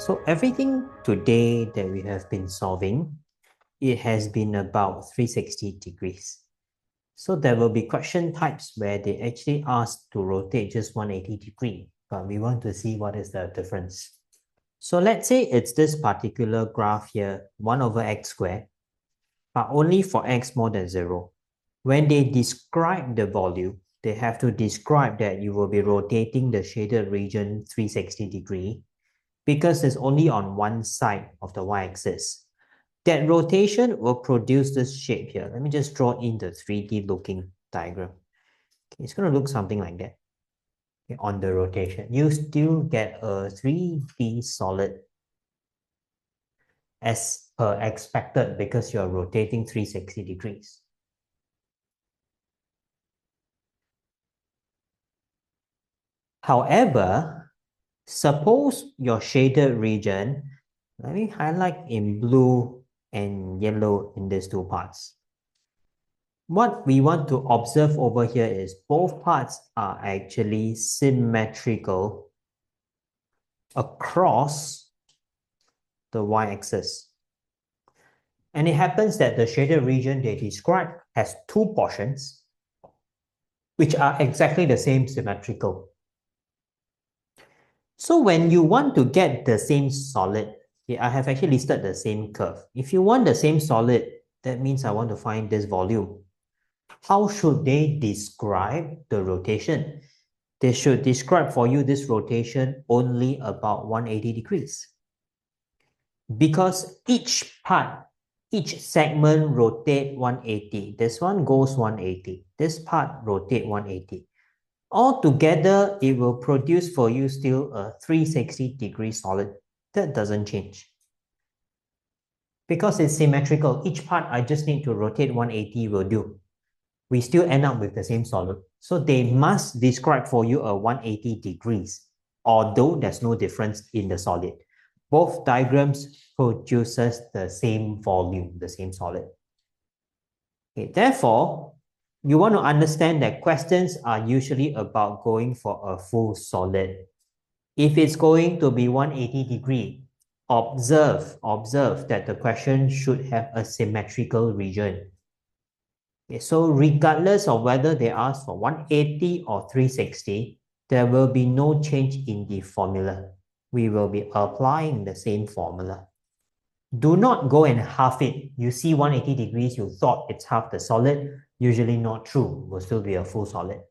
So everything today that we have been solving, it has been about 360 degrees. So there will be question types where they actually ask to rotate just 180 degree, but we want to see what is the difference. So let's say it's this particular graph here, 1 over x squared, but only for x more than 0. When they describe the volume, they have to describe that you will be rotating the shaded region 360 degree because it's only on one side of the y-axis. That rotation will produce this shape here. Let me just draw in the 3D looking diagram. Okay, it's going to look something like that. Okay, on the rotation, you still get a 3D solid as per expected because you're rotating 360 degrees. However, suppose your shaded region, let me highlight in blue and yellow in these two parts. What we want to observe over here is both parts are actually symmetrical across the y-axis. And it happens that the shaded region they describe has two portions, which are exactly the same symmetrical. So when you want to get the same solid, okay, I have actually listed the same curve. If you want the same solid, that means I want to find this volume. How should they describe the rotation? They should describe for you this rotation only about 180 degrees. Because each part, each segment rotate 180. This one goes 180. This part rotate 180. Altogether, it will produce for you still a 360 degree solid. That doesn't change. Because it's symmetrical, each part I just need to rotate 180 will do. We still end up with the same solid. So they must describe for you a 180 degrees, although there's no difference in the solid. Both diagrams produces the same volume, the same solid. Okay, therefore, you want to understand that questions are usually about going for a full solid. If it's going to be 180 degree, observe that the question should have a symmetrical region. Okay, so regardless of whether they ask for 180 or 360, there will be no change in the formula. We will be applying the same formula. Do not go and half it. You see 180 degrees, you thought it's half the solid. Usually not true. It will still be a full solid.